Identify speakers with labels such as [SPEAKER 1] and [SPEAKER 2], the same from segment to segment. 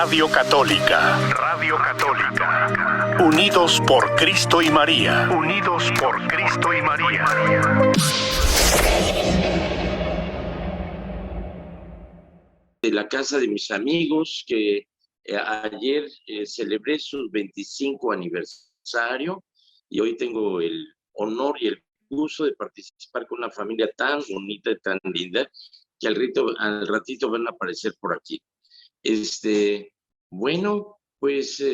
[SPEAKER 1] Radio Católica. Radio Católica. Unidos por Cristo y María. Unidos por Cristo y María.
[SPEAKER 2] De la casa de mis amigos que ayer celebré su 25 aniversario y hoy tengo el honor y el gusto de participar con una familia tan bonita y tan linda que al ratito van a aparecer por aquí. Bueno, pues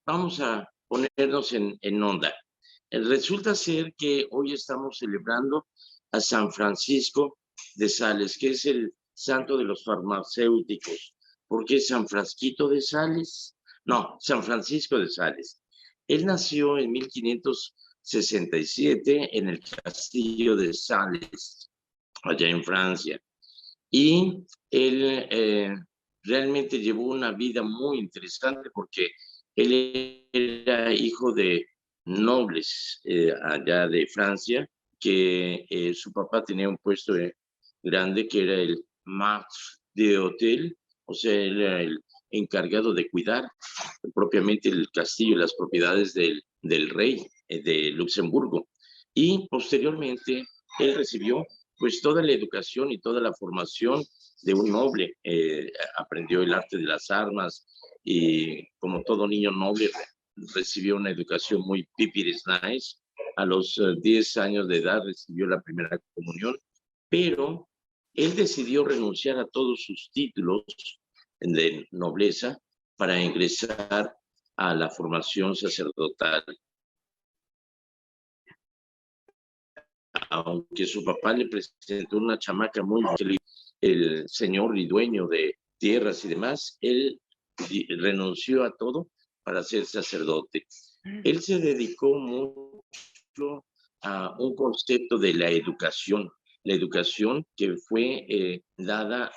[SPEAKER 2] vamos a ponernos en onda. Resulta ser que hoy estamos celebrando a San Francisco de Sales, que es el santo de los farmacéuticos. ¿Por qué San Frasquito de Sales? No, San Francisco de Sales. Él nació en 1567 en el castillo de Sales, allá en Francia. Y él realmente llevó una vida muy interesante porque él era hijo de nobles allá de Francia, que su papá tenía un puesto grande que era el maître d'hôtel, o sea, él era el encargado de cuidar propiamente el castillo y las propiedades del rey de Luxemburgo. Y posteriormente él recibió pues toda la educación y toda la formación de un noble. Aprendió el arte de las armas y como todo niño noble recibió una educación muy pipiris nice. A los 10 años de edad recibió la primera comunión, pero él decidió renunciar a todos sus títulos de nobleza para ingresar a la formación sacerdotal. Aunque su papá le presentó una chamaca muy inteligente, el señor y dueño de tierras y demás, él renunció a todo para ser sacerdote. Él se dedicó mucho a un concepto de la educación que fue dada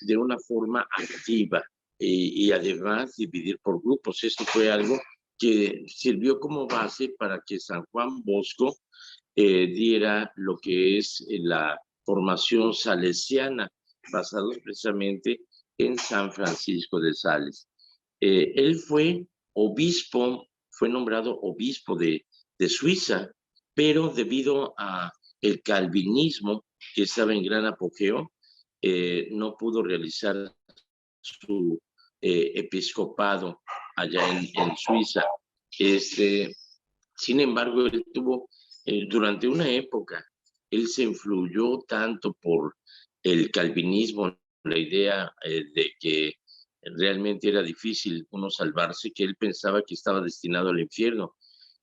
[SPEAKER 2] de una forma activa y además dividir por grupos. Esto fue algo que sirvió como base para que San Juan Bosco diera lo que es la formación salesiana, basado precisamente en San Francisco de Sales. Él fue obispo, fue nombrado obispo de Suiza, pero debido a el calvinismo, que estaba en gran apogeo, no pudo realizar su episcopado allá en Suiza. Sin embargo, él tuvo, durante una época, él se influyó tanto por el calvinismo, la idea de que realmente era difícil uno salvarse, que él pensaba que estaba destinado al infierno.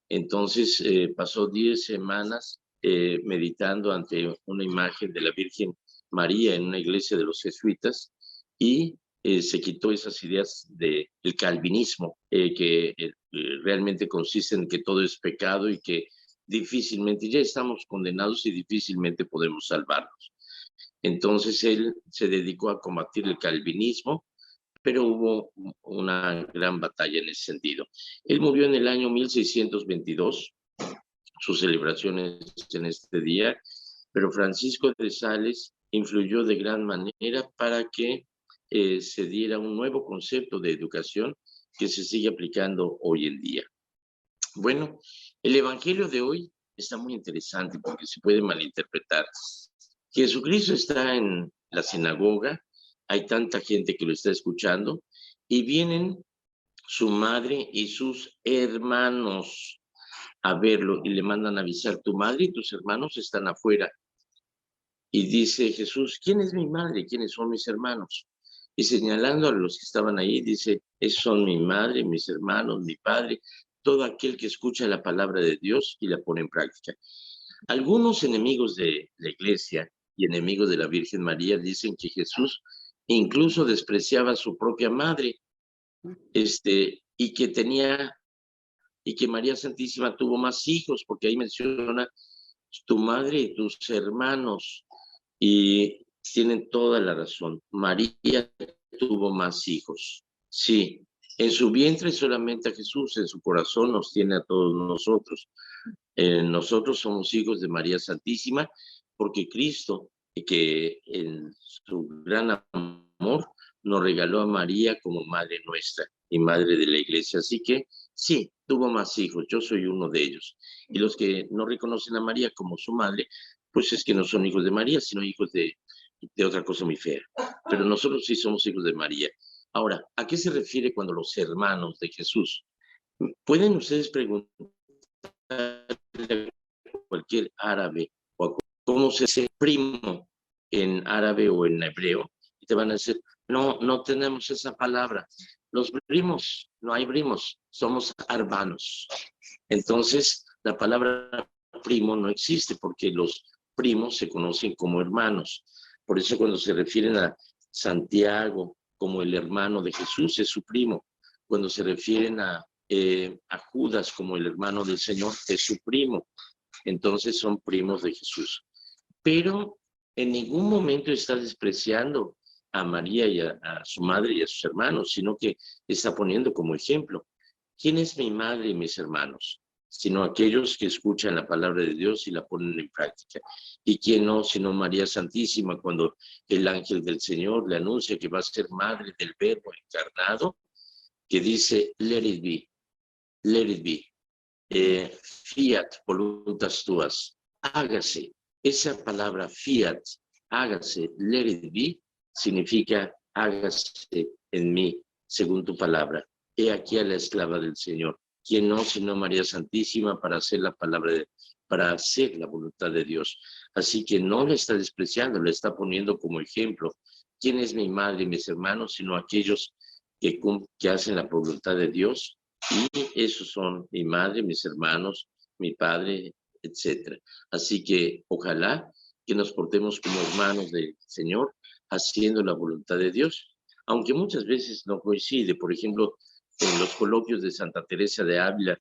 [SPEAKER 2] Entonces pasó 10 semanas meditando ante una imagen de la Virgen María en una iglesia de los jesuitas y se quitó esas ideas del calvinismo, que realmente consiste en que todo es pecado y que difícilmente, ya estamos condenados y difícilmente podemos salvarnos. Entonces él se dedicó a combatir el calvinismo, pero hubo una gran batalla en ese sentido. Él murió en el año 1622, sus celebraciones en este día, pero Francisco de Sales influyó de gran manera para que se diera un nuevo concepto de educación que se sigue aplicando hoy en día. Bueno, el evangelio de hoy está muy interesante porque se puede malinterpretar. Jesucristo está en la sinagoga, hay tanta gente que lo está escuchando y vienen su madre y sus hermanos a verlo y le mandan a avisar: tu madre y tus hermanos están afuera. Y dice Jesús: ¿quién es mi madre? ¿Quiénes son mis hermanos? Y señalando a los que estaban ahí, dice: esos son mi madre, mis hermanos, mi padre, todo aquel que escucha la palabra de Dios y la pone en práctica. Algunos enemigos de la iglesia y enemigos de la Virgen María dicen que Jesús incluso despreciaba a su propia madre, y que María Santísima tuvo más hijos, porque ahí menciona tu madre y tus hermanos, y tienen toda la razón. María tuvo más hijos, sí. En su vientre solamente a Jesús, en su corazón nos tiene a todos nosotros. Nosotros somos hijos de María Santísima, porque Cristo, que en su gran amor nos regaló a María como madre nuestra y madre de la iglesia. Así que sí, tuvo más hijos, yo soy uno de ellos. Y los que no reconocen a María como su madre, pues es que no son hijos de María, sino hijos de otra cosa muy fea. Pero nosotros sí somos hijos de María. Ahora, ¿a qué se refiere cuando los hermanos de Jesús? ¿Pueden ustedes preguntar a cualquier árabe o a cómo se dice primo en árabe o en hebreo? Y te van a decir, no, no tenemos esa palabra. Los primos, no hay primos, somos hermanos. Entonces, la palabra primo no existe porque los primos se conocen como hermanos. Por eso cuando se refieren a Santiago como el hermano de Jesús, es su primo. Cuando se refieren a Judas como el hermano del Señor, es su primo. Entonces son primos de Jesús. Pero en ningún momento está despreciando a María y a su madre y a sus hermanos, sino que está poniendo como ejemplo. ¿Quién es mi madre y mis hermanos? Sino aquellos que escuchan la palabra de Dios y la ponen en práctica. ¿Y quién no, sino María Santísima, cuando el ángel del Señor le anuncia que va a ser madre del Verbo encarnado, que dice, let it be, fiat voluntas tuas, hágase. Esa palabra fiat, hágase, let it be, significa hágase en mí, según tu palabra. He aquí a la esclava del Señor. ¿Quién no, sino María Santísima, para hacer la palabra para hacer la voluntad de Dios? Así que no le está despreciando, le está poniendo como ejemplo. ¿Quién es mi madre y mis hermanos, sino aquellos que hacen la voluntad de Dios? Y esos son mi madre, mis hermanos, mi padre, etcétera. Así que ojalá que nos portemos como hermanos del Señor, haciendo la voluntad de Dios, aunque muchas veces no coincide. Por ejemplo, en los coloquios de Santa Teresa de Ávila,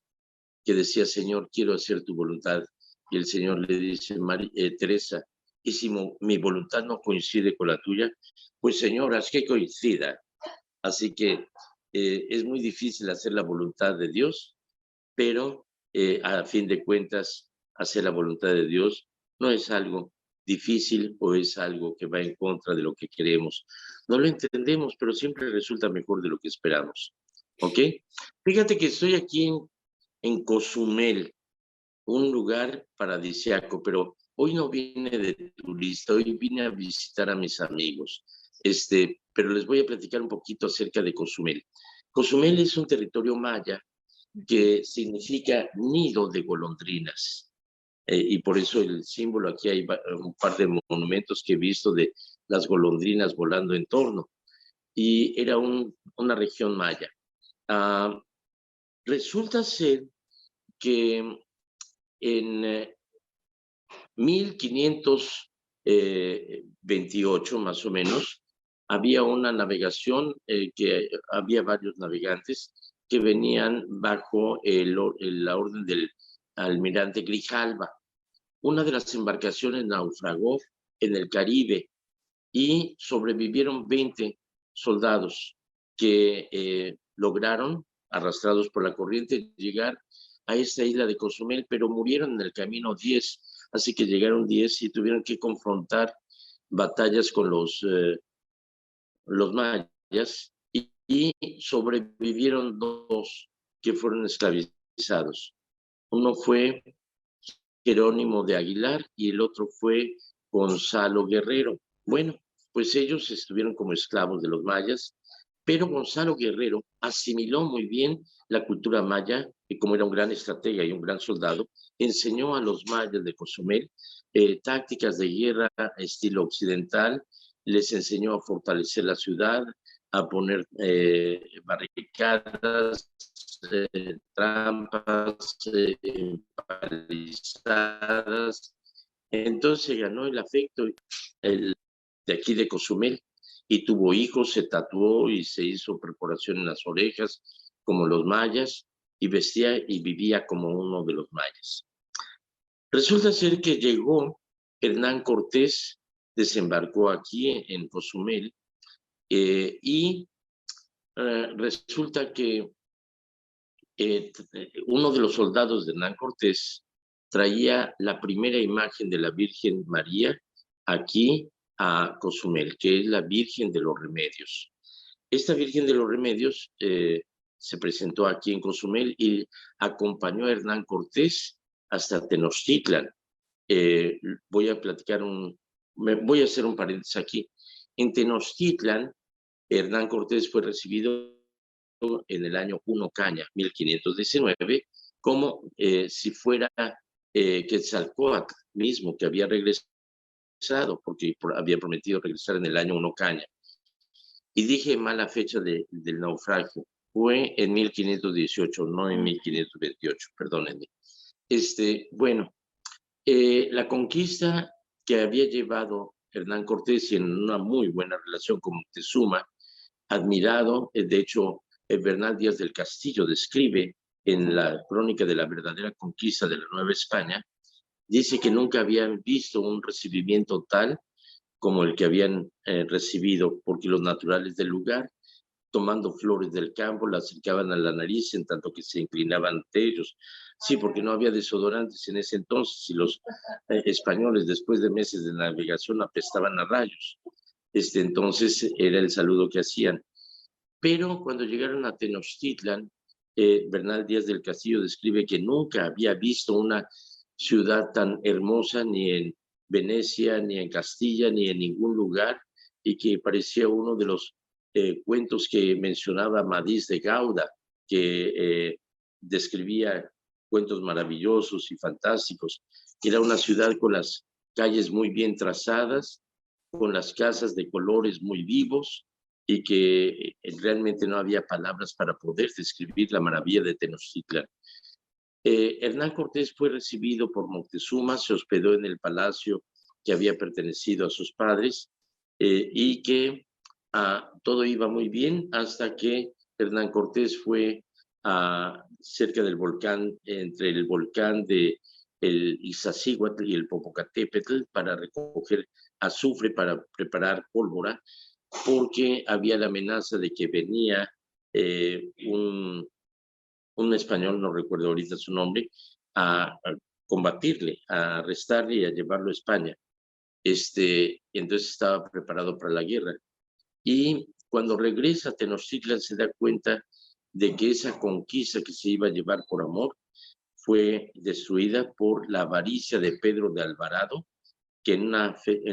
[SPEAKER 2] que decía, Señor, quiero hacer tu voluntad, y el Señor le dice, Teresa, y si mi voluntad no coincide con la tuya, pues Señor, haz que coincida. Así que es muy difícil hacer la voluntad de Dios, pero a fin de cuentas, hacer la voluntad de Dios no es algo difícil o es algo que va en contra de lo que queremos. No lo entendemos, pero siempre resulta mejor de lo que esperamos. ¿Ok? Fíjate que estoy aquí en Cozumel, un lugar paradisíaco, pero hoy no vine de turista, hoy vine a visitar a mis amigos. Pero les voy a platicar un poquito acerca de Cozumel. Cozumel es un territorio maya que significa nido de golondrinas. Y por eso el símbolo, aquí hay un par de monumentos que he visto de las golondrinas volando en torno. Y era una región maya. Resulta ser que en 1528 más o menos, había una navegación que había varios navegantes que venían bajo la orden del almirante Grijalva. Una de las embarcaciones naufragó en el Caribe y sobrevivieron 20 soldados que lograron, arrastrados por la corriente, llegar a esta isla de Cozumel, pero murieron en el camino 10, así que llegaron 10 y tuvieron que confrontar batallas con los mayas y sobrevivieron 2 que fueron esclavizados. Uno fue Jerónimo de Aguilar y el otro fue Gonzalo Guerrero. Bueno, pues ellos estuvieron como esclavos de los mayas, pero Gonzalo Guerrero asimiló muy bien la cultura maya y como era un gran estratega y un gran soldado, enseñó a los mayas de Cozumel tácticas de guerra estilo occidental, les enseñó a fortalecer la ciudad, a poner barricadas, trampas, palizadas. Entonces ganó el afecto de aquí de Cozumel y tuvo hijos, se tatuó y se hizo perforación en las orejas como los mayas y vestía y vivía como uno de los mayas. Resulta ser que llegó Hernán Cortés, desembarcó aquí en Cozumel y resulta que uno de los soldados de Hernán Cortés traía la primera imagen de la Virgen María aquí a Cozumel, que es la Virgen de los Remedios. Esta Virgen de los Remedios se presentó aquí en Cozumel y acompañó a Hernán Cortés hasta Tenochtitlan. Voy a platicar voy a hacer un paréntesis aquí. En Tenochtitlan, Hernán Cortés fue recibido en el año 1 Caña, 1519, como si fuera Quetzalcóatl mismo, que había regresado, porque había prometido regresar en el año 1 Caña. Y dije mala fecha del naufragio. Fue en 1518, no en 1528, perdónenme. Bueno, la conquista que había llevado Hernán Cortés en una muy buena relación con Moctezuma, admirado, de hecho, Bernal Díaz del Castillo describe en la crónica de la verdadera conquista de la Nueva España, dice que nunca habían visto un recibimiento tal como el que habían recibido, porque los naturales del lugar, tomando flores del campo, las acercaban a la nariz en tanto que se inclinaban ante ellos. Sí, porque no había desodorantes en ese entonces y los españoles, después de meses de navegación, apestaban a rayos. Entonces era el saludo que hacían. Pero cuando llegaron a Tenochtitlan, Bernal Díaz del Castillo describe que nunca había visto una ciudad tan hermosa ni en Venecia, ni en Castilla, ni en ningún lugar, y que parecía uno de los cuentos que mencionaba Amadís de Gaudí, que describía cuentos maravillosos y fantásticos. Era una ciudad con las calles muy bien trazadas, con las casas de colores muy vivos, y que realmente no había palabras para poder describir la maravilla de Tenochtitlan. Hernán Cortés fue recibido por Moctezuma, se hospedó en el palacio que había pertenecido a sus padres, y que todo iba muy bien hasta que Hernán Cortés fue cerca del volcán, entre el volcán de el Iztaccíhuatl y el Popocatépetl, para recoger azufre para preparar pólvora, porque había la amenaza de que venía un español, no recuerdo ahorita su nombre, a combatirle, a arrestarle y a llevarlo a España. Entonces estaba preparado para la guerra. Y cuando regresa a Tenochtitlan se da cuenta de que esa conquista que se iba a llevar por amor fue destruida por la avaricia de Pedro de Alvarado, que en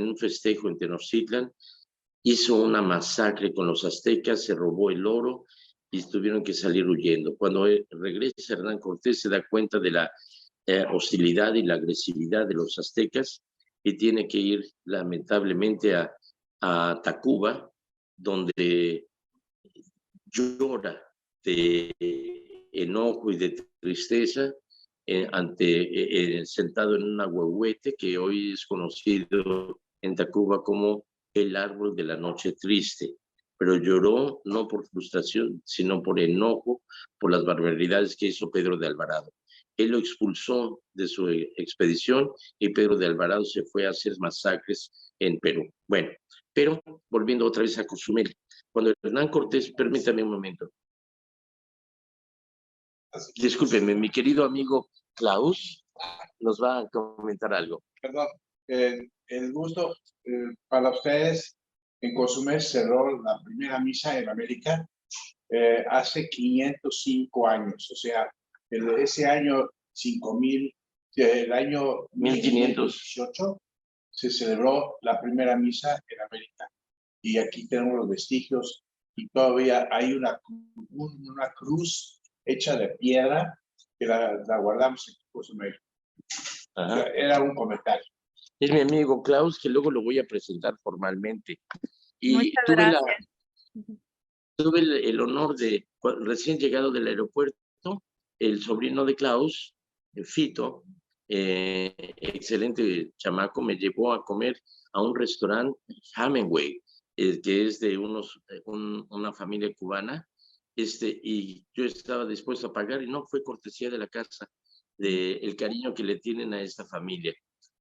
[SPEAKER 2] un festejo en Tenochtitlan hizo una masacre con los aztecas, se robó el oro y tuvieron que salir huyendo. Cuando regresa Hernán Cortés se da cuenta de la hostilidad y la agresividad de los aztecas y tiene que ir lamentablemente a Tacuba, donde llora de enojo y de tristeza sentado en un ahuehuete que hoy es conocido en Tacuba como el árbol de la noche triste. Pero lloró no por frustración, sino por enojo, por las barbaridades que hizo Pedro de Alvarado. Él lo expulsó de su expedición y Pedro de Alvarado se fue a hacer masacres en Perú. Bueno, pero volviendo otra vez a Cozumel, cuando Hernán Cortés, permítame un momento. Discúlpeme, mi querido amigo Klaus nos va a comentar algo.
[SPEAKER 3] Perdón, el gusto para ustedes. En Cozumel cerró la primera misa en América hace 505 años, o sea, ese año 5000, el año 1518 se celebró la primera misa en América. Y aquí tenemos los vestigios y todavía hay una cruz hecha de piedra que la guardamos en Cozumel. O sea, era un comentario.
[SPEAKER 2] Es mi amigo Klaus, que luego lo voy a presentar formalmente. Y tuve el honor de, recién llegado del aeropuerto, el sobrino de Klaus, Fito, excelente chamaco, me llevó a comer a un restaurante Hemingway, que es de una familia cubana, y yo estaba dispuesto a pagar y no fue cortesía de la casa, el cariño que le tienen a esta familia.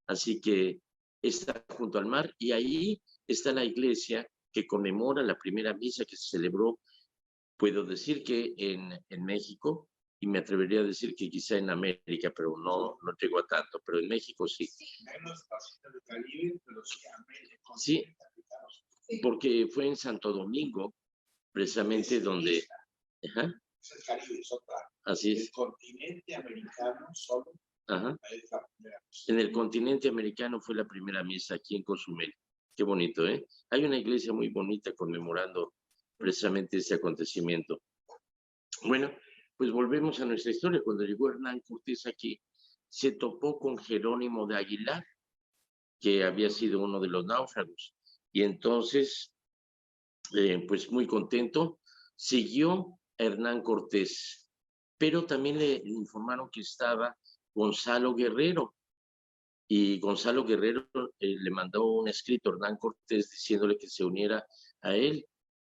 [SPEAKER 2] Así que está junto al mar y ahí está la iglesia que conmemora la primera misa que se celebró, puedo decir que en México, y me atrevería a decir que quizá en América, pero no llegó a tanto, pero en México sí. Sí, porque fue en Santo Domingo, precisamente donde... Ajá,
[SPEAKER 3] Es el Caribe, es otra.
[SPEAKER 2] así
[SPEAKER 3] El
[SPEAKER 2] es.
[SPEAKER 3] continente americano solo
[SPEAKER 2] Ajá.
[SPEAKER 3] es la primera misa.
[SPEAKER 2] En el continente americano fue la primera misa aquí en Cozumel. Qué bonito, ¿eh? Hay una iglesia muy bonita conmemorando precisamente ese acontecimiento. Bueno, pues volvemos a nuestra historia. Cuando llegó Hernán Cortés aquí, se topó con Jerónimo de Aguilar, que había sido uno de los náufragos. Y entonces, pues muy contento, siguió a Hernán Cortés, pero también le informaron que estaba Gonzalo Guerrero, y Gonzalo Guerrero le mandó un escrito a Hernán Cortés diciéndole que se uniera a él,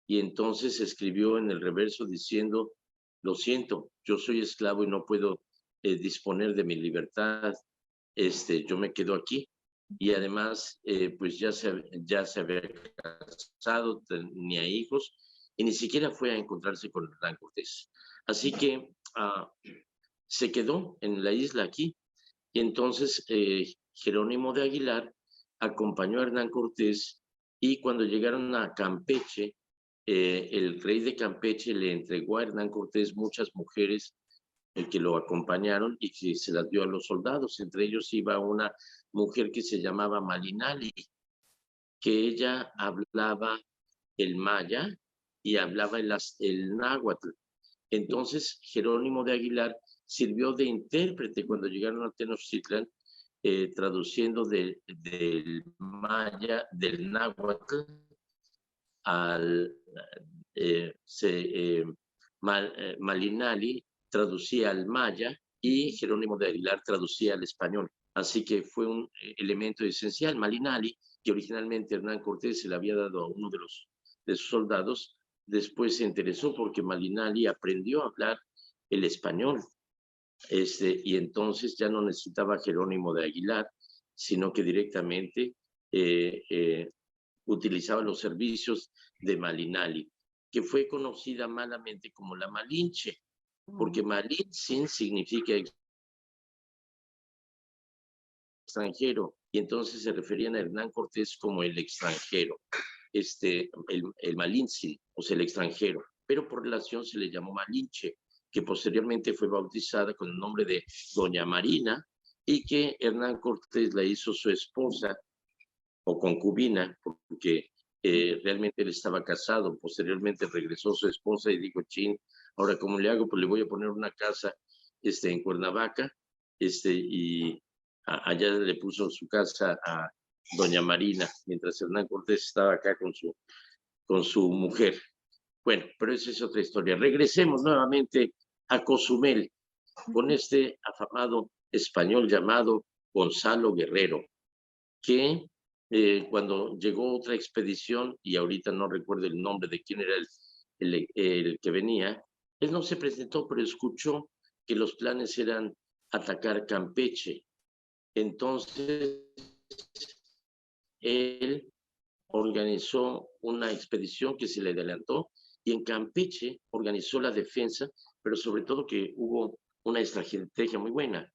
[SPEAKER 2] y entonces escribió en el reverso diciendo: lo siento, yo soy esclavo y no puedo disponer de mi libertad, yo me quedo aquí. Y además, pues ya se había casado, tenía hijos, y ni siquiera fue a encontrarse con Hernán Cortés. Así que se quedó en la isla aquí. Y entonces Jerónimo de Aguilar acompañó a Hernán Cortés, y cuando llegaron a Campeche, el rey de Campeche le entregó a Hernán Cortés muchas mujeres que lo acompañaron y que se las dio a los soldados. Entre ellos iba una mujer que se llamaba Malinali, que ella hablaba el maya y hablaba el náhuatl. Entonces Jerónimo de Aguilar sirvió de intérprete cuando llegaron a Tenochtitlan, traduciendo del maya, del náhuatl al Malinali traducía al maya y Jerónimo de Aguilar traducía al español. Así que fue un elemento esencial. Malinali, que originalmente Hernán Cortés se le había dado a uno de sus soldados, después se interesó porque Malinali aprendió a hablar el español, y entonces ya no necesitaba Jerónimo de Aguilar, sino que directamente utilizaba los servicios de Malinali, que fue conocida malamente como la Malinche, porque Malintzin significa extranjero, y entonces se referían a Hernán Cortés como el extranjero, el Malintzin, o sea, el extranjero, pero por relación se le llamó Malinche, que posteriormente fue bautizada con el nombre de Doña Marina, y que Hernán Cortés la hizo su esposa o concubina, porque realmente él estaba casado. Posteriormente regresó su esposa y dijo: chin, ahora ¿cómo le hago? Pues le voy a poner una casa en Cuernavaca, y allá le puso su casa a Doña Marina, mientras Hernán Cortés estaba acá con su mujer. Bueno, pero esa es otra historia. Regresemos nuevamente a Cozumel, con este afamado español llamado Gonzalo Guerrero, que cuando llegó otra expedición, y ahorita no recuerdo el nombre de quién era el que venía, él no se presentó, pero escuchó que los planes eran atacar Campeche. Entonces, él organizó una expedición que se le adelantó, y en Campeche organizó la defensa, pero sobre todo que hubo una estrategia muy buena.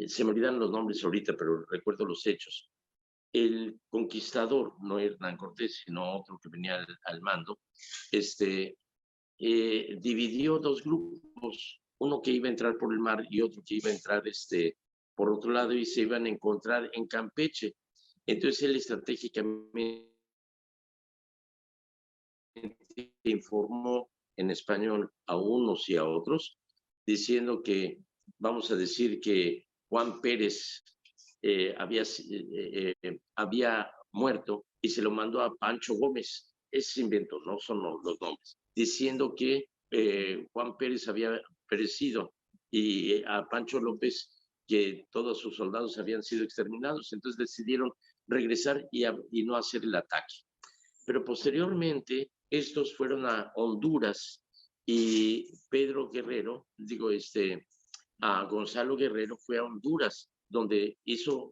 [SPEAKER 2] Se me olvidan los nombres ahorita, pero recuerdo los hechos. El conquistador, no Hernán Cortés, sino otro que venía al mando, dividió dos grupos, uno que iba a entrar por el mar y otro que iba a entrar por otro lado, y se iban a encontrar en Campeche. Entonces él estratégicamente informó en español a unos y a otros, diciendo que, vamos a decir que Juan Pérez había muerto, y se lo mandó a Pancho Gómez. Es invento, no son los nombres, diciendo que Juan Pérez había perecido, y a Pancho López que todos sus soldados habían sido exterminados. Entonces decidieron regresar y no hacer el ataque. Pero posteriormente estos fueron a Honduras, y Pedro Guerrero, a Gonzalo Guerrero fue a Honduras, donde hizo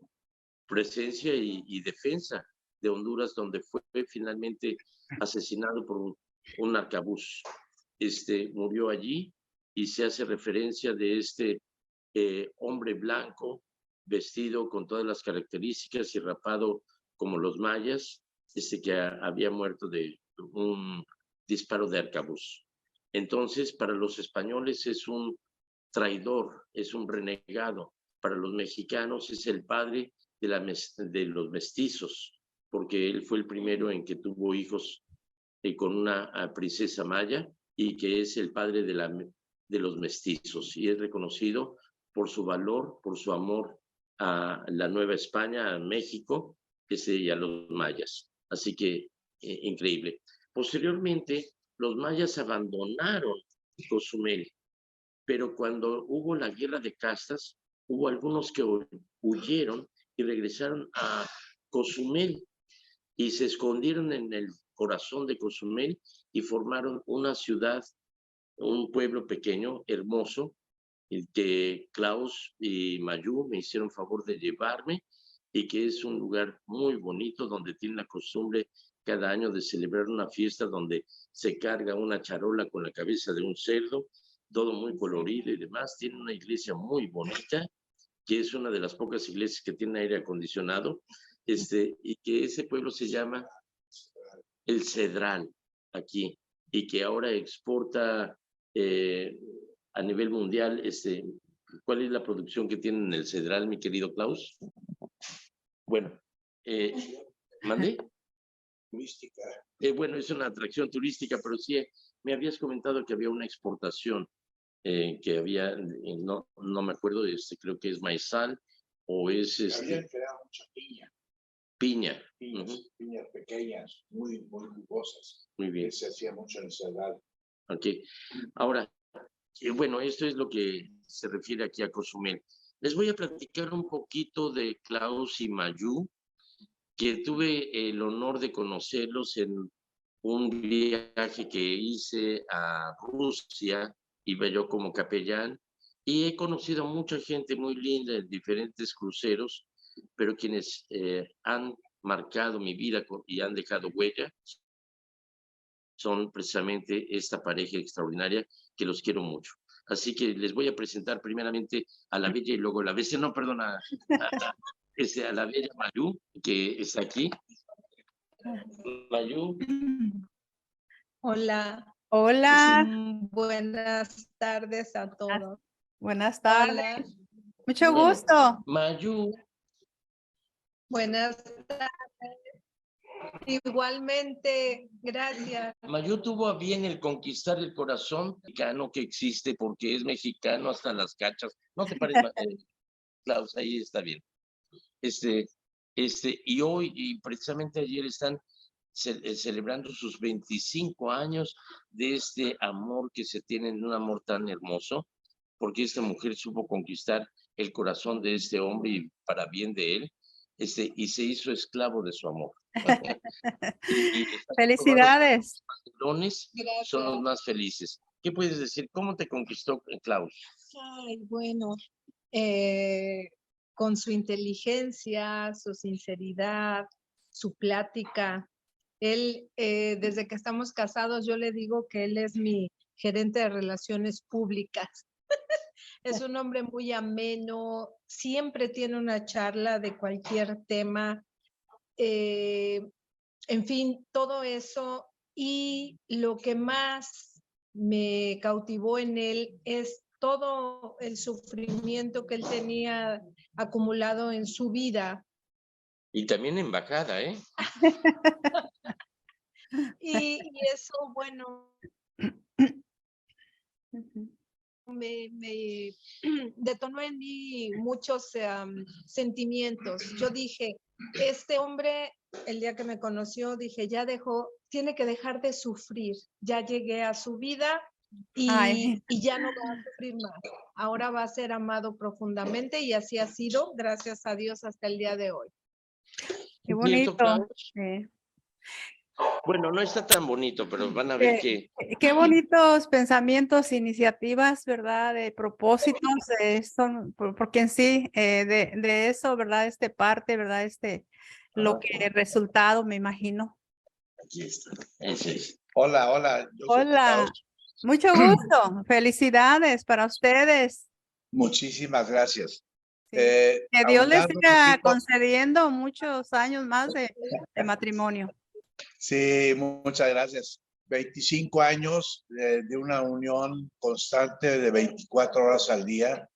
[SPEAKER 2] presencia y defensa de Honduras, donde fue finalmente asesinado por un arcabuz. Murió allí, y se hace referencia de hombre blanco, vestido con todas las características y rapado como los mayas, que había muerto de un disparo de arcabuz. Entonces, para los españoles es un traidor, es un renegado. Para los mexicanos es el padre de los mestizos, porque él fue el primero en que tuvo hijos con una princesa maya y que es el padre de los mestizos y es reconocido por su valor, por su amor a la Nueva España, a México, y a los mayas. Así que increíble. Posteriormente, los mayas abandonaron Cozumel, pero cuando hubo la guerra de castas, hubo algunos que huyeron y regresaron a Cozumel y se escondieron en el corazón de Cozumel y formaron una ciudad, un pueblo pequeño, hermoso, que Klaus y Mayú me hicieron favor de llevarme y que es un lugar muy bonito donde tienen la costumbre cada año de celebrar una fiesta donde se carga una charola con la cabeza de un cerdo, todo muy colorido y demás. Tiene una iglesia muy bonita, que es una de las pocas iglesias que tiene aire acondicionado, y que ese pueblo se llama El Cedral, aquí, y que ahora exporta a nivel mundial. ¿Cuál es la producción que tienen en El Cedral, mi querido Klaus? Bueno, ¿mandé?
[SPEAKER 3] Turística.
[SPEAKER 2] Bueno, es una atracción turística, pero sí me habías comentado que había una exportación que había, no me acuerdo, creo que es maizal o es
[SPEAKER 3] Habían creado mucha piña.
[SPEAKER 2] Piñas
[SPEAKER 3] Pequeñas, muy jugosas.
[SPEAKER 2] Muy bien.
[SPEAKER 3] Se hacía mucho en el Cedral.
[SPEAKER 2] Ok. Ahora, bueno, esto es lo que se refiere aquí a Cozumel. Les voy a platicar un poquito de Klaus y Mayú, que tuve el honor de conocerlos en un viaje que hice a Rusia, iba yo como capellán, y he conocido a mucha gente muy linda en diferentes cruceros, pero quienes han marcado mi vida y han dejado huella son precisamente esta pareja extraordinaria que los quiero mucho. Así que les voy a presentar primeramente a la bella y luego la bestia, no, perdón, a la bella Mayú, que está aquí. Mayú.
[SPEAKER 4] Hola.
[SPEAKER 5] Hola.
[SPEAKER 4] Buenas tardes a todos.
[SPEAKER 5] Buenas tardes.
[SPEAKER 4] Hola.
[SPEAKER 5] Mucho gusto.
[SPEAKER 2] Mayú.
[SPEAKER 4] Buenas tardes. Igualmente, gracias.
[SPEAKER 2] Mayú tuvo a bien el conquistar el corazón mexicano que existe porque es mexicano hasta las cachas. No te pares, Klaus, ahí está bien. Y hoy, y precisamente ayer, están celebrando sus 25 años de este amor que se tienen, un amor tan hermoso, porque esta mujer supo conquistar el corazón de este hombre y para bien de él, y se hizo esclavo de su amor. y
[SPEAKER 5] Felicidades.
[SPEAKER 2] Los son los más felices. ¿Qué puedes decir? ¿Cómo te conquistó Klaus?
[SPEAKER 4] Ay, bueno, con su inteligencia, su sinceridad, su plática. Él, desde que estamos casados, yo le digo que él es mi gerente de relaciones públicas. Es un hombre muy ameno, siempre tiene una charla de cualquier tema. En fin, todo eso. Y lo que más me cautivó en él es todo el sufrimiento que él tenía acumulado en su vida.
[SPEAKER 2] Y también embajada, ¿eh?
[SPEAKER 4] Y eso, bueno, me detonó en mí muchos sentimientos. Yo dije, este hombre, el día que me conoció, dije, tiene que dejar de sufrir. Ya llegué a su vida y ya no va a sufrir más. Ahora va a ser amado profundamente y así ha sido, gracias a Dios, hasta el día de hoy.
[SPEAKER 5] Qué bonito.
[SPEAKER 2] Sí. Bueno, no está tan bonito, pero van a ver que...
[SPEAKER 5] Qué bonitos pensamientos, iniciativas, ¿verdad? De propósitos, porque en sí, de eso, ¿verdad? Parte, ¿verdad? Lo que el resultado, me imagino.
[SPEAKER 2] Aquí está. Ese es.
[SPEAKER 3] Hola.
[SPEAKER 5] Hola. Mucho gusto. Felicidades para ustedes.
[SPEAKER 3] Muchísimas gracias.
[SPEAKER 5] Sí. Que Dios les siga concediendo muchos años más de matrimonio.
[SPEAKER 3] Sí, muchas gracias. 25 años de una unión constante de 24 horas al día,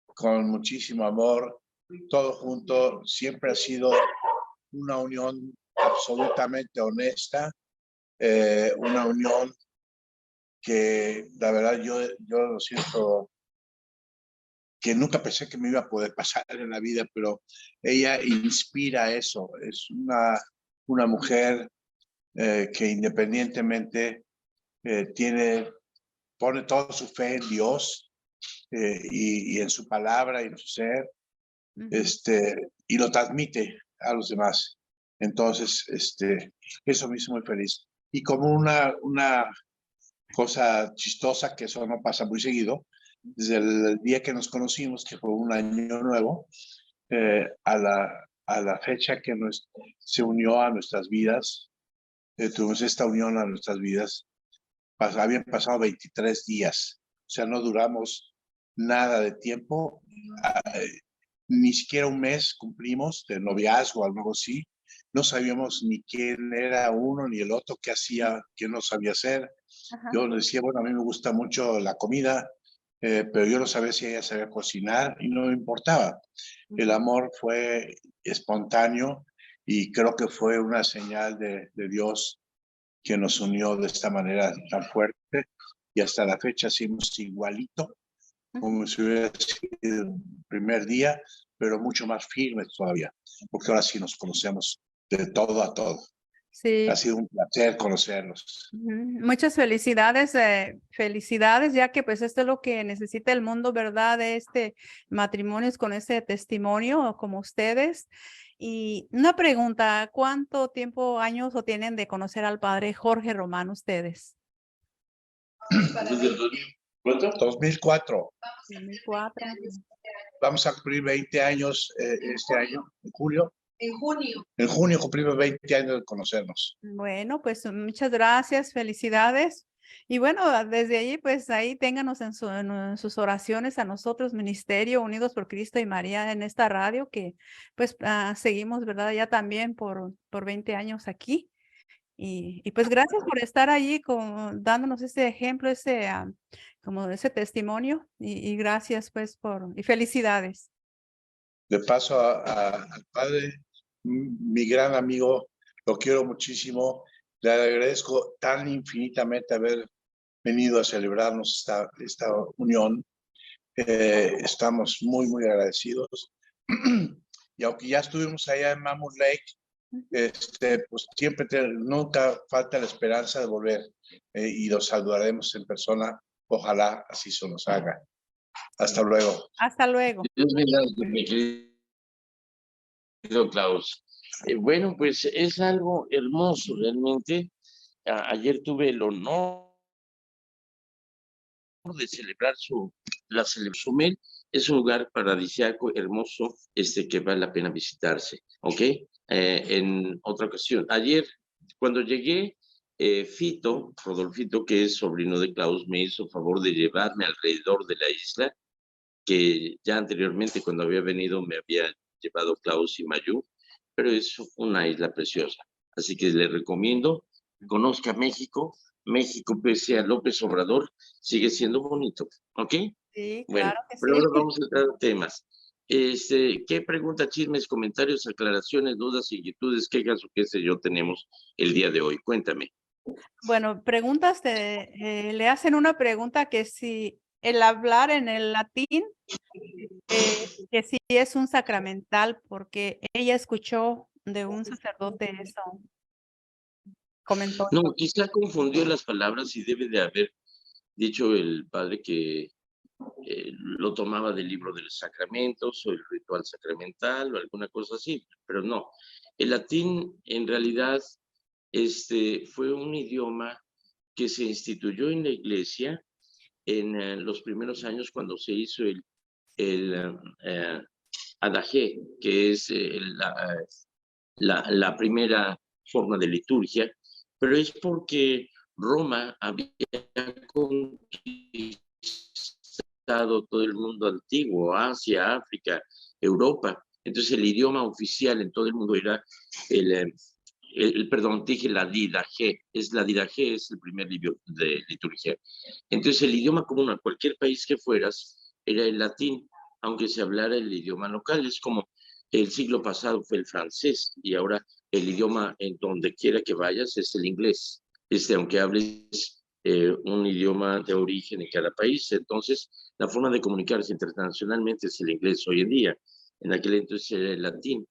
[SPEAKER 3] con muchísimo amor, todo junto. Siempre ha sido una unión absolutamente honesta, una unión que la verdad yo lo siento, que nunca pensé que me iba a poder pasar en la vida, pero ella inspira eso. Es una mujer que independientemente pone toda su fe en Dios y en su palabra y en su ser, y lo transmite a los demás. Entonces, eso me hizo muy feliz. Y como una cosa chistosa, que eso no pasa muy seguido, desde el día que nos conocimos, que fue un año nuevo, a la fecha que se unió a nuestras vidas, tuvimos esta unión a nuestras vidas, habían pasado 23 días, o sea, no duramos nada de tiempo, ni siquiera un mes cumplimos de noviazgo, algo así. No sabíamos ni quién era uno ni el otro, qué hacía, qué no sabía hacer.
[SPEAKER 5] Ajá.
[SPEAKER 3] Yo le decía, bueno, a mí me gusta mucho la comida, pero yo no sabía si ella sabía cocinar y no me importaba. El amor fue espontáneo y creo que fue una señal de Dios que nos unió de esta manera tan fuerte, y hasta la fecha seguimos igualito, como si hubiera sido el primer día, pero mucho más firmes todavía, porque ahora sí nos conocemos de todo a todo.
[SPEAKER 5] Sí.
[SPEAKER 3] Ha sido un placer conocerlos.
[SPEAKER 5] Muchas felicidades, ya que pues esto es lo que necesita el mundo, ¿verdad? De matrimonios con ese testimonio como ustedes. Y una pregunta, ¿cuánto tiempo, años o tienen de conocer al padre Jorge Román ustedes?
[SPEAKER 3] ¿Cuánto? 2004.
[SPEAKER 5] 2004.
[SPEAKER 3] Vamos a cumplir 20 años este año, en julio.
[SPEAKER 4] En junio.
[SPEAKER 3] En junio cumplimos 20 años de conocernos.
[SPEAKER 5] Bueno, pues muchas gracias, felicidades. Y bueno, desde ahí, pues ahí ténganos en sus oraciones a nosotros, Ministerio Unidos por Cristo y María, en esta radio que pues seguimos, ¿verdad? Ya también por 20 años aquí. Y pues gracias por estar allí dándonos ese ejemplo, como ese testimonio y gracias pues y felicidades.
[SPEAKER 3] De paso al padre, mi gran amigo, lo quiero muchísimo, le agradezco tan infinitamente haber venido a celebrarnos esta unión. Estamos muy, muy agradecidos. Y aunque ya estuvimos allá en Mammoth Lake, pues siempre nunca falta la esperanza de volver y los saludaremos en persona. Ojalá así se nos haga. Hasta luego.
[SPEAKER 5] Hasta luego.
[SPEAKER 2] Dios bendiga, mi querido Klaus. Bueno, pues es algo hermoso realmente. Ayer tuve el honor de celebrar la celebración. Es un lugar paradisíaco, hermoso, que vale la pena visitarse, ¿ok? En otra ocasión. Ayer, cuando llegué, Rodolfito, que es sobrino de Klaus, me hizo favor de llevarme alrededor de la isla, que ya anteriormente, cuando había venido, me había llevado Klaus y Mayú, pero es una isla preciosa. Así que le recomiendo que conozca México. México, pese a López Obrador, sigue siendo bonito, ¿ok?
[SPEAKER 5] Sí,
[SPEAKER 2] Bueno,
[SPEAKER 5] claro que
[SPEAKER 2] pero
[SPEAKER 5] sí.
[SPEAKER 2] ahora vamos a entrar a temas. ¿Qué preguntas, chismes, comentarios, aclaraciones, dudas, inquietudes, quejas o qué sé yo tenemos el día de hoy? Cuéntame.
[SPEAKER 5] Bueno, preguntas, le hacen una pregunta que si el hablar en el latín, que si es un sacramental, porque ella escuchó de un sacerdote eso, comentó.
[SPEAKER 2] No, quizá confundió las palabras y debe de haber dicho el padre que lo tomaba del libro de los sacramentos o el ritual sacramental o alguna cosa así, pero no. El latín en realidad fue un idioma que se instituyó en la iglesia en los primeros años cuando se hizo el adagé, que es la primera forma de liturgia, pero es porque Roma había conquistado todo el mundo antiguo, Asia, África, Europa. Entonces el idioma oficial en todo el mundo era perdón, dije la Didache, la Didache es el primer libro de liturgia. Entonces el idioma común a cualquier país que fueras era el latín, aunque se hablara el idioma local. Es como el siglo pasado fue el francés y ahora el idioma en donde quiera que vayas es el inglés, aunque hables un idioma de origen en cada país. Entonces la forma de comunicarse internacionalmente es el inglés hoy en día. En aquel entonces era el latín.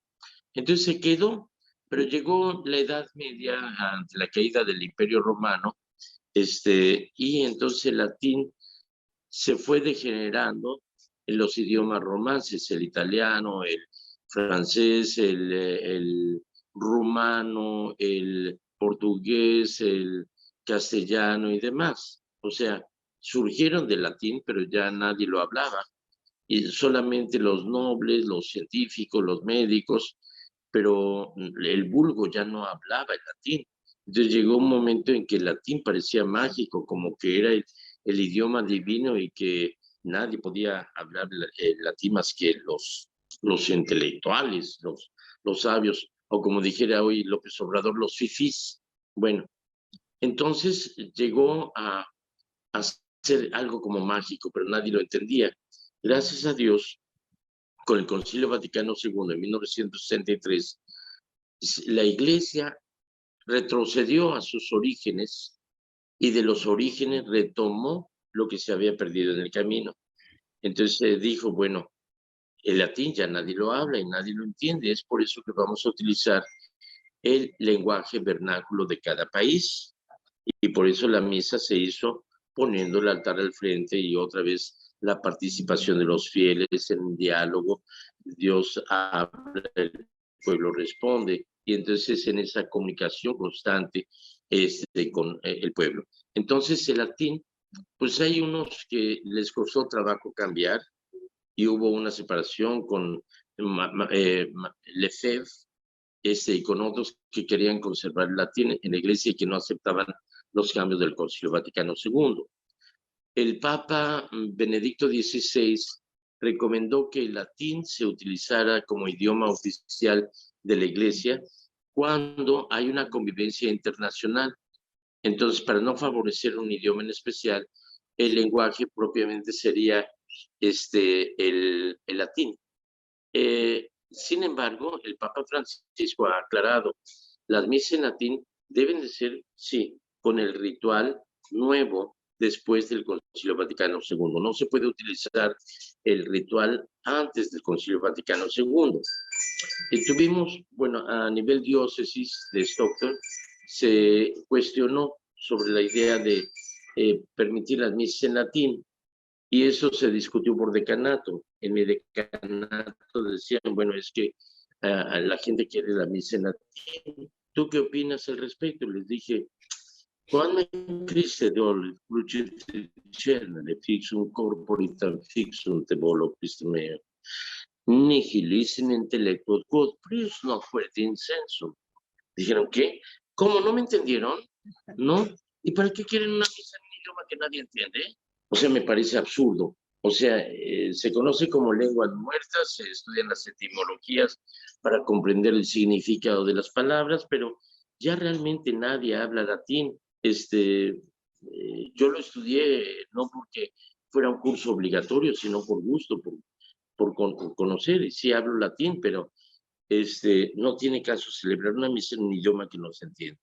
[SPEAKER 2] Entonces se quedó, pero llegó la Edad Media ante la caída del Imperio Romano, y entonces el latín se fue degenerando en los idiomas romances, el italiano, el francés, el rumano, el portugués, el castellano y demás. O sea, surgieron del latín, pero ya nadie lo hablaba. Y solamente los nobles, los científicos, los médicos, pero el vulgo ya no hablaba el latín. Entonces llegó un momento en que el latín parecía mágico, como que era el idioma divino y que nadie podía hablar el latín más que los intelectuales, los sabios, o como dijera hoy López Obrador, los fifís. Bueno, entonces llegó a ser algo como mágico, pero nadie lo entendía. Gracias a Dios, con el Concilio Vaticano II en 1963, la Iglesia retrocedió a sus orígenes y de los orígenes retomó lo que se había perdido en el camino. Entonces se dijo, bueno, el latín ya nadie lo habla y nadie lo entiende, es por eso que vamos a utilizar el lenguaje vernáculo de cada país. Y por eso la misa se hizo poniendo el altar al frente y otra vez la participación de los fieles en un diálogo. Dios habla, el pueblo responde, y entonces en esa comunicación constante con el pueblo. Entonces el latín, pues hay unos que les costó trabajo cambiar y hubo una separación con Lefebvre, y con otros que querían conservar el latín en la iglesia y que no aceptaban los cambios del Concilio Vaticano II. El Papa Benedicto XVI recomendó que el latín se utilizara como idioma oficial de la iglesia cuando hay una convivencia internacional. Entonces, para no favorecer un idioma en especial, el lenguaje propiamente sería el latín. Sin embargo, el Papa Francisco ha aclarado, las misas en latín deben de ser, sí, con el ritual nuevo después del Concilio Vaticano II. No se puede utilizar el ritual antes del Concilio Vaticano II. Y tuvimos, bueno, a nivel diócesis de Stockton, se cuestionó sobre la idea de permitir las misas en latín. Y eso se discutió por decanato. En mi decanato decían, bueno, es que la gente quiere la misa en latín. ¿Tú qué opinas al respecto? Les dije, quando Christe dol crucifixum fixum corporitam fixum te volo Christe meo, nihilissim intellectus quod prius non fuerte insensum. Dijeron, ¿qué? ¿Cómo? ¿No me entendieron? ¿No? ¿Y para qué quieren una misa en un idioma que nadie entiende? O sea, me parece absurdo. O sea, se conoce como lenguas muertas, se estudian las etimologías para comprender el significado de las palabras, pero ya realmente nadie habla latín. Yo lo estudié no porque fuera un curso obligatorio, sino por gusto, por conocer. Y sí hablo latín, pero no tiene caso celebrar una misa en un idioma que no se entiende.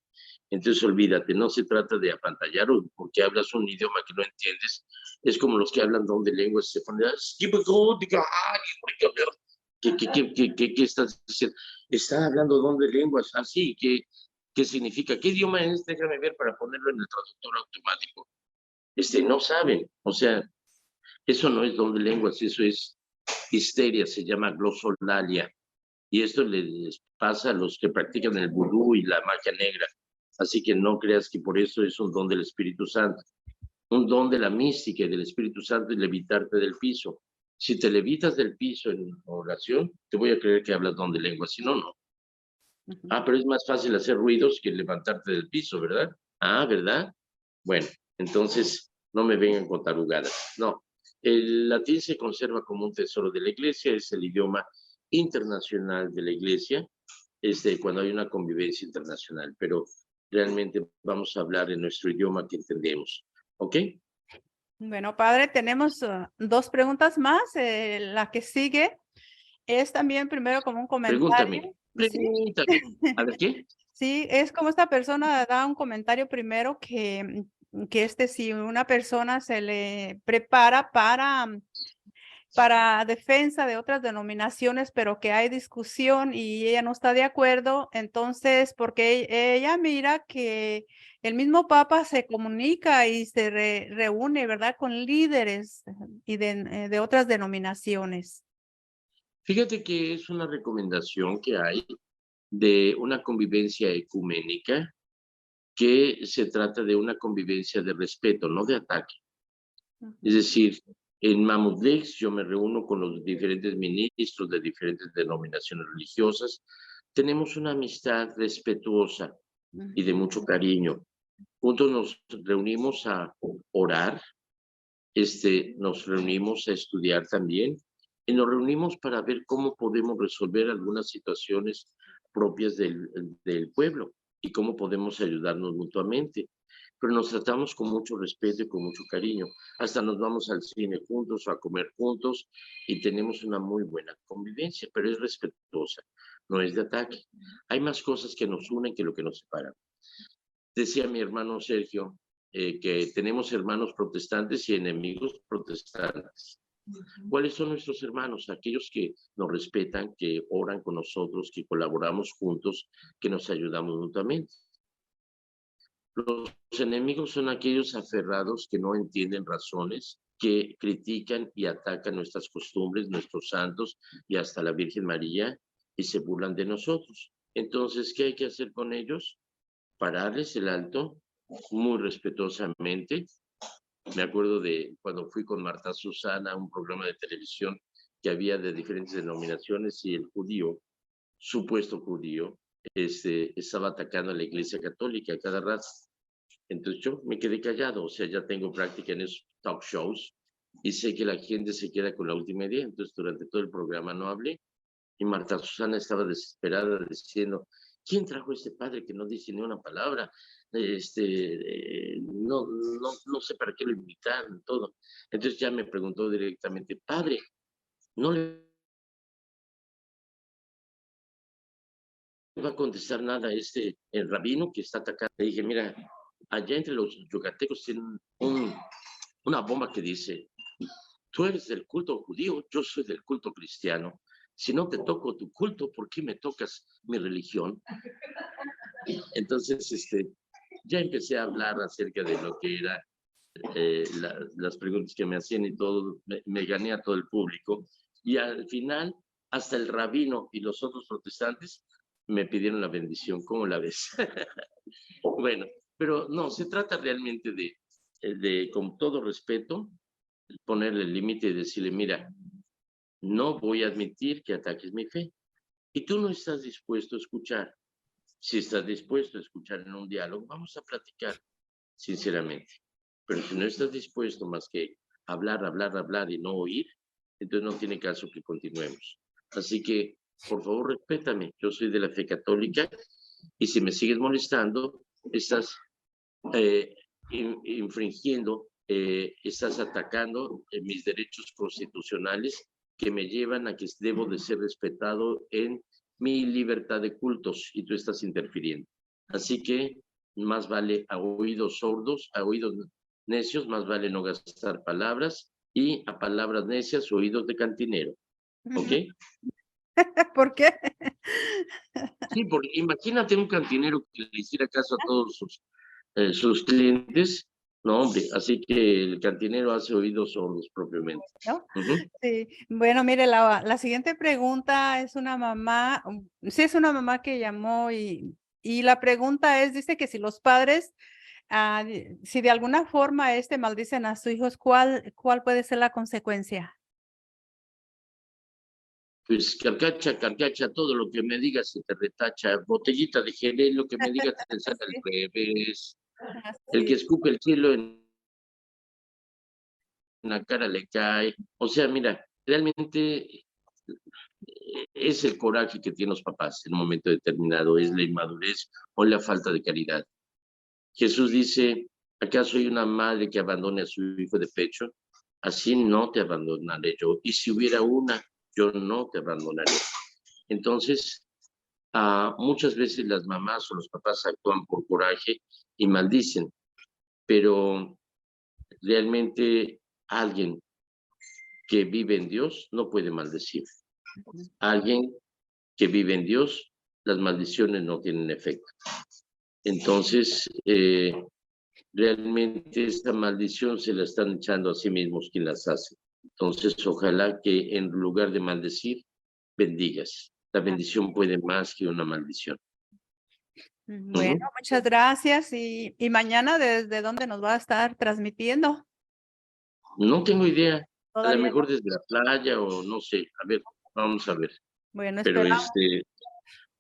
[SPEAKER 2] Entonces olvídate, no se trata de apantallar porque hablas un idioma que no entiendes. Es como los que hablan don de lenguas, se ponen, ¿qué estás diciendo? Está hablando don de lenguas, así, ¿qué significa? ¿Qué idioma es? Déjame ver para ponerlo en el traductor automático. No saben, o sea, eso no es don de lenguas, eso es histeria, se llama glosolalia. Y esto les pasa a los que practican el vudú y la magia negra. Así que no creas que por eso es un don del Espíritu Santo. Un don de la mística y del Espíritu Santo es levitarte del piso. Si te levitas del piso en oración, te voy a creer que hablas don de lengua, si no, no. Pero es más fácil hacer ruidos que levantarte del piso, ¿verdad? ¿Verdad? Bueno, entonces no me vengan con tarugadas. No, el latín se conserva como un tesoro de la iglesia, es el idioma internacional de la iglesia, cuando hay una convivencia internacional, pero realmente vamos a hablar en nuestro idioma que entendemos. ¿Ok?
[SPEAKER 5] Bueno, padre, tenemos dos preguntas más. La que sigue es también primero como un comentario.
[SPEAKER 2] Pregúntame. A ver, ¿qué?
[SPEAKER 5] Sí, es como esta persona da un comentario primero que si una persona se le prepara para defensa de otras denominaciones, pero que hay discusión y ella no está de acuerdo, entonces, porque ella mira que el mismo Papa se comunica y se reúne, ¿verdad?, con líderes y de otras denominaciones.
[SPEAKER 2] Fíjate que es una recomendación que hay de una convivencia ecuménica, que se trata de una convivencia de respeto, no de ataque. Es decir, en Mamutlex yo me reúno con los diferentes ministros de diferentes denominaciones religiosas. Tenemos una amistad respetuosa y de mucho cariño. Juntos nos reunimos a orar, nos reunimos a estudiar también, y nos reunimos para ver cómo podemos resolver algunas situaciones propias del pueblo y cómo podemos ayudarnos mutuamente. Pero nos tratamos con mucho respeto y con mucho cariño. Hasta nos vamos al cine juntos o a comer juntos y tenemos una muy buena convivencia, pero es respetuosa, no es de ataque. Hay más cosas que nos unen que lo que nos separan. Decía mi hermano Sergio que tenemos hermanos protestantes y enemigos protestantes. ¿Cuáles son nuestros hermanos? Aquellos que nos respetan, que oran con nosotros, que colaboramos juntos, que nos ayudamos mutuamente. Los enemigos son aquellos aferrados que no entienden razones, que critican y atacan nuestras costumbres, nuestros santos y hasta la Virgen María, y se burlan de nosotros. Entonces, ¿qué hay que hacer con ellos? Pararles el alto, muy respetuosamente. Me acuerdo de cuando fui con Marta Susana a un programa de televisión que había de diferentes denominaciones y el judío, supuesto judío, estaba atacando a la Iglesia Católica a cada rato. Entonces yo me quedé callado, o sea, ya tengo práctica en esos talk shows y sé que la gente se queda con la última idea. Entonces durante todo el programa no hablé y Marta Susana estaba desesperada diciendo, ¿quién trajo a este padre que no dice ni una palabra? No sé para qué lo invitaron, todo. Entonces ya me preguntó directamente, padre, ¿no le va a contestar nada a el rabino que está atacando? Le dije, mira, allá entre los yucatecos tienen una bomba que dice, tú eres del culto judío, yo soy del culto cristiano. Si no te toco tu culto, ¿por qué me tocas mi religión? Entonces, ya empecé a hablar acerca de lo que era las preguntas que me hacían y todo, me gané a todo el público. Y al final, hasta el rabino y los otros protestantes me pidieron la bendición. ¿Cómo la ves? Bueno, pero no, se trata realmente de, con todo respeto, ponerle el límite y decirle, mira, no voy a admitir que ataques mi fe. Y tú no estás dispuesto a escuchar. Si estás dispuesto a escuchar en un diálogo, vamos a platicar sinceramente. Pero si no estás dispuesto más que hablar, hablar, hablar y no oír, entonces no tiene caso que continuemos. Así que, por favor, respétame. Yo soy de la fe católica y si me sigues molestando, estás infringiendo, estás atacando mis derechos constitucionales que me llevan a que debo de ser respetado en mi libertad de cultos y tú estás interfiriendo. Así que más vale a oídos sordos, a oídos necios, más vale no gastar palabras y a palabras necias, oídos de cantinero. ¿Ok?
[SPEAKER 5] ¿Por qué?
[SPEAKER 2] Sí, porque imagínate un cantinero que le hiciera caso a todos sus clientes. No, hombre, así que el cantinero hace oídos sordos propiamente.
[SPEAKER 5] ¿No? Sí, bueno, mire, la siguiente pregunta es una mamá, sí es una mamá que llamó y la pregunta es, dice que si los padres, si de alguna forma maldicen a sus hijos, ¿cuál puede ser la consecuencia?
[SPEAKER 2] Pues carcacha, todo lo que me digas se te retacha, botellita de gel, lo que me digas te sale al revés. El que escupe el cielo en la cara le cae. O sea, mira, realmente es el coraje que tienen los papás en un momento determinado, es la inmadurez o la falta de caridad. Jesús dice, ¿acaso hay una madre que abandone a su hijo de pecho? Así no te abandonaré yo. Y si hubiera una, yo no te abandonaré. Entonces, muchas veces las mamás o los papás actúan por coraje y maldicen, pero realmente alguien que vive en Dios no puede maldecir. Alguien que vive en Dios, las maldiciones no tienen efecto. Entonces, realmente esta maldición se la están echando a sí mismos quien las hace. Entonces, ojalá que en lugar de maldecir, bendigas. La bendición puede más que una maldición.
[SPEAKER 5] Bueno, muchas gracias. Y mañana, ¿desde dónde nos va a estar transmitiendo?
[SPEAKER 2] No tengo idea. A lo
[SPEAKER 5] Todavía
[SPEAKER 2] mejor
[SPEAKER 5] no.
[SPEAKER 2] desde la playa o no sé. A ver, vamos a ver.
[SPEAKER 5] Bueno,
[SPEAKER 2] Pero
[SPEAKER 5] esperamos.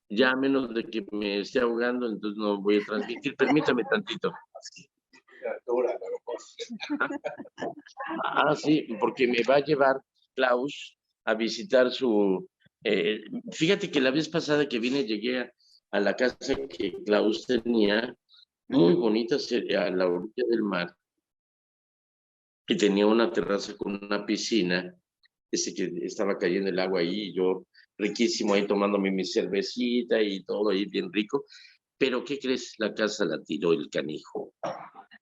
[SPEAKER 2] ya a menos de que me esté ahogando, entonces no voy a transmitir. Permítame tantito. Sí, porque me va a llevar Klaus a visitar su... fíjate que la vez pasada que vine llegué a la casa que Klaus tenía, muy bonita, a la orilla del mar, que tenía una terraza con una piscina, que estaba cayendo el agua ahí, y yo riquísimo ahí tomándome mi cervecita y todo ahí bien rico. Pero ¿qué crees? La casa la tiró el canijo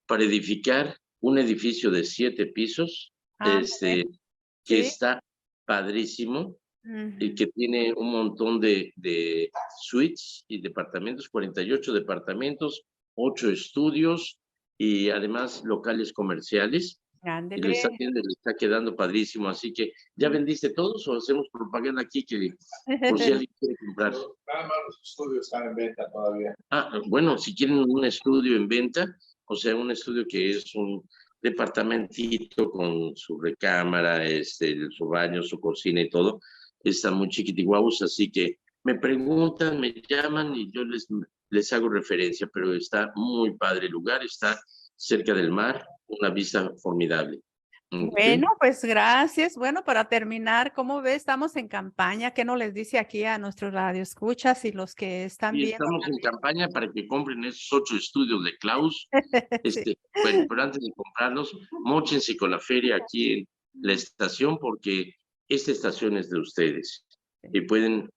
[SPEAKER 2] para edificar un edificio de 7 pisos, que
[SPEAKER 5] ¿Sí?
[SPEAKER 2] está padrísimo, y que tiene un montón de suites y departamentos, 48 departamentos, 8 estudios y además locales comerciales. Y le está quedando padrísimo, así que ¿ya vendiste todos o hacemos propaganda aquí que por si alguien quiere comprar?
[SPEAKER 3] Nada más los estudios están en venta todavía.
[SPEAKER 2] Bueno, si quieren un estudio en venta, o sea, un estudio que es un departamentito con su recámara, su baño, su cocina y todo, está muy chiquitiguaus, así que me preguntan, me llaman y yo les hago referencia, pero está muy padre el lugar, está cerca del mar, una vista formidable.
[SPEAKER 5] Bueno, pues gracias. Bueno, para terminar, ¿cómo ves? Estamos en campaña. ¿Qué nos les dice aquí a nuestros radioescuchas y los que están
[SPEAKER 2] Y
[SPEAKER 5] viendo?
[SPEAKER 2] estamos en campaña para que compren esos 8 estudios de Klaus.
[SPEAKER 5] Sí.
[SPEAKER 2] Bueno, pero antes de comprarlos, móchense con la feria aquí en la estación, porque esta estación es de ustedes. Y pueden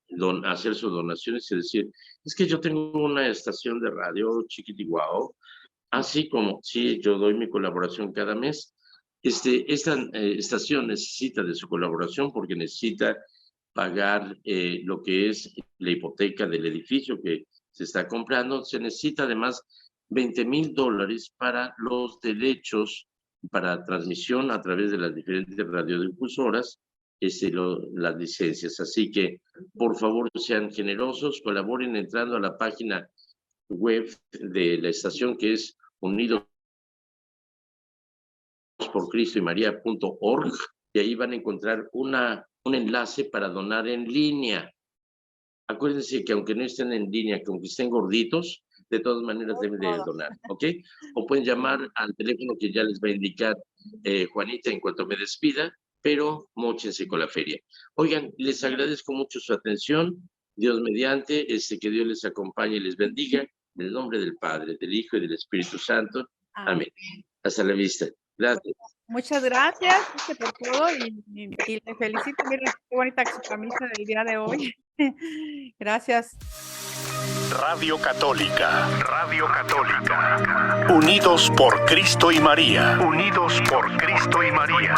[SPEAKER 2] hacer sus donaciones y decir, es que yo tengo una estación de radio chiquitiguao, así como, sí, yo doy mi colaboración cada mes. Esta estación necesita de su colaboración porque necesita pagar lo que es la hipoteca del edificio que se está comprando. Se necesita además $20,000 para los derechos para transmisión a través de las diferentes radiodifusoras, las licencias. Así que, por favor, sean generosos, colaboren entrando a la página web de la estación, que es unidosporcristoymaria.org, y ahí van a encontrar un enlace para donar en línea. Acuérdense que aunque no estén en línea, que aunque estén gorditos, de todas maneras deben de donar, ¿ok? O pueden llamar al teléfono que ya les va a indicar Juanita en cuanto me despida, pero móchense con la feria. Oigan, les agradezco mucho su atención. Dios mediante, que Dios les acompañe y les bendiga. En el nombre del Padre, del Hijo y del Espíritu Santo. Amén. Hasta la vista. Gracias.
[SPEAKER 5] Muchas gracias por todo y le felicito. Mira qué bonita su camisa del día de hoy. Gracias.
[SPEAKER 1] Radio Católica. Radio Católica. Unidos por Cristo y María. Unidos por Cristo y María.